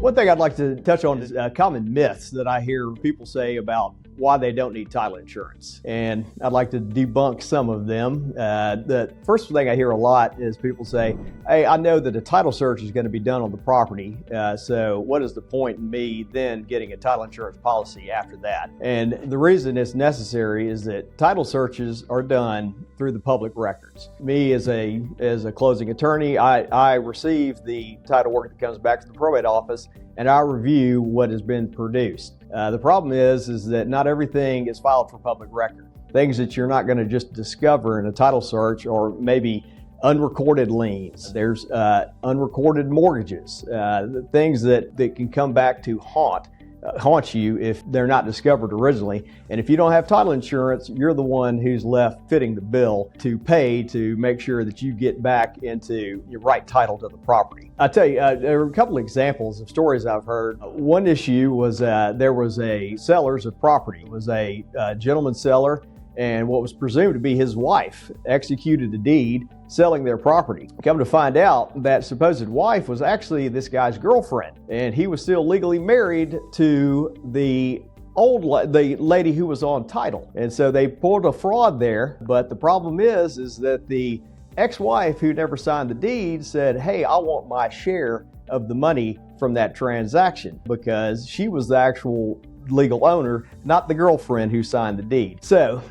One thing I'd like to touch on is common myths that I hear people say about why they don't need title insurance. And I'd like to debunk some of them. The first thing I hear a lot is people say, hey, I know that a title search is going to be done on the property, so what is the point in me then getting a title insurance policy after that? And the reason it's necessary is that title searches are done through the public records. Me as a closing attorney, I receive the title work that comes back from the probate office, and I review what has been produced. The problem is that not everything is filed for public record. Things that you're not going to just discover in a title search, or maybe unrecorded liens. There's unrecorded mortgages, things that can come back to haunt you if they're not discovered originally. And if you don't have title insurance, you're the one who's left fitting the bill to pay to make sure that you get back into your right title to the property. I tell you, there were a couple of examples of stories I've heard. One issue was there was a seller's of property. It was a gentleman seller, and what was presumed to be his wife executed a deed selling their property. Come to find out, that supposed wife was actually this guy's girlfriend, and he was still legally married to the lady who was on title. And so they pulled a fraud there. But the problem is that the ex-wife, who never signed the deed, said, hey, I want my share of the money from that transaction, because she was the actual legal owner, not the girlfriend who signed the deed. So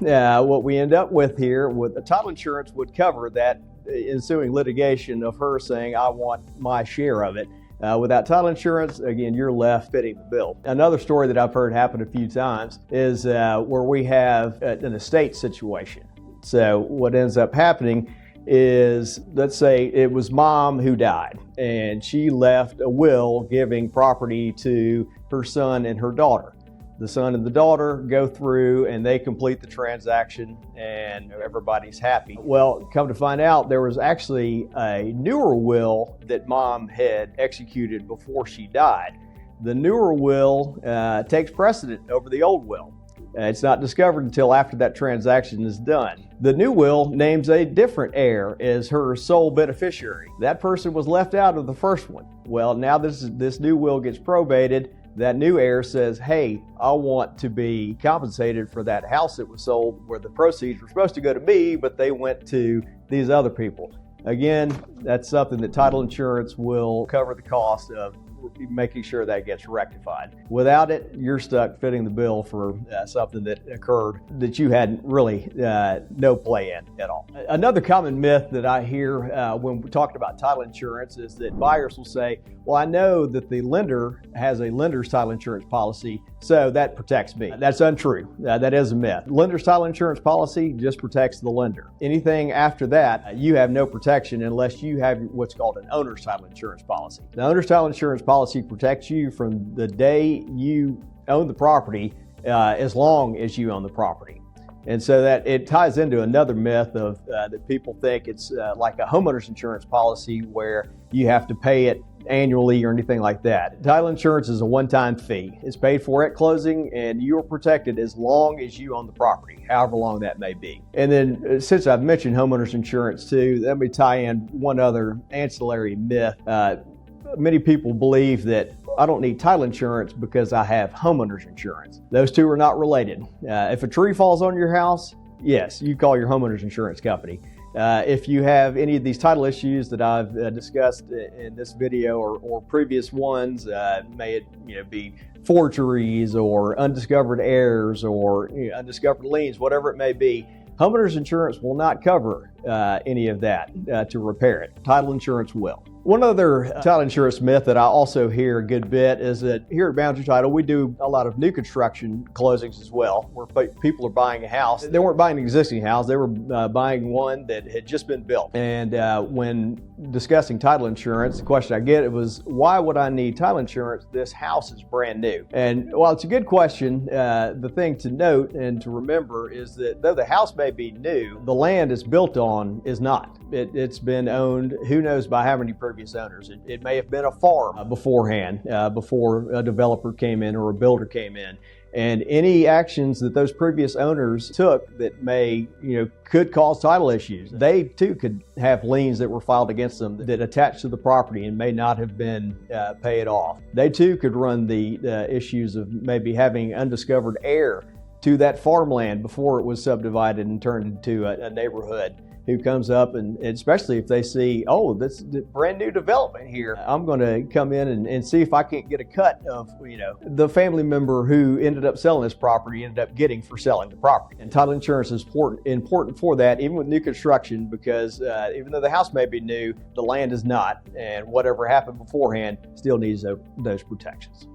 what we end up with here, with the title insurance, would cover that ensuing litigation of her saying, I want my share of it. Without title insurance, again, you're left fitting the bill. Another story that I've heard happen a few times is where we have an estate situation. So what ends up happening is, let's say it was mom who died, and she left a will giving property to her son and her daughter. The son and the daughter go through and they complete the transaction, and everybody's happy. Well, come to find out, there was actually a newer will that mom had executed before she died. The newer will takes precedent over the old will. It's not discovered until after that transaction is done. The new will names a different heir as her sole beneficiary. That person was left out of the first one. Well, now this new will gets probated. That new heir says, hey, I want to be compensated for that house that was sold where the proceeds were supposed to go to me, but they went to these other people. Again, that's something that title insurance will cover the cost of making sure that gets rectified. Without it, you're stuck fitting the bill for something that occurred that you had really no play in at all. Another common myth that I hear when we're talking about title insurance is that buyers will say, well, I know that the lender has a lender's title insurance policy, so that protects me. That's untrue. That is a myth. Lender's title insurance policy just protects the lender. Anything after that, you have no protection unless you have what's called an owner's title insurance policy. The owner's title insurance policy protects you from the day you own the property, as long as you own the property. And so that it ties into another myth of that people think it's like a homeowner's insurance policy where you have to pay it annually or anything like that. Title insurance is a one-time fee. It's paid for at closing, and you are protected as long as you own the property, however long that may be. And then since I've mentioned homeowners insurance too, let me tie in one other ancillary myth. Many people believe that I don't need title insurance because I have homeowners insurance. Those two are not related. If a tree falls on your house, yes, you call your homeowners insurance company. If you have any of these title issues that I've discussed in this video or previous ones, may it be forgeries or undiscovered errors or undiscovered liens, whatever it may be, homeowners insurance will not cover any of that to repair it. Title insurance will. One other title insurance myth that I also hear a good bit is that here at Boundary Title, we do a lot of new construction closings as well, where people are buying a house. They weren't buying an existing house, they were buying one that had just been built. And when discussing title insurance, the question I get was, why would I need title insurance? This house is brand new. And while it's a good question, the thing to note and to remember is that though the house may be new, the land it's built on is not. It's been owned, who knows by how many previous owners. It may have been a farm beforehand, before a developer came in or a builder came in. And any actions that those previous owners took that could cause title issues, they too could have liens that were filed against them that attach to the property and may not have been paid off. They too could run the issues of maybe having undiscovered heir to that farmland before it was subdivided and turned into a neighborhood, who comes up, and especially if they see, oh, this is brand new development here, I'm going to come in and see if I can't get a cut of the family member who ended up selling this property ended up getting for selling the property. And title insurance is important for that, even with new construction, because even though the house may be new, the land is not, and whatever happened beforehand still needs those protections.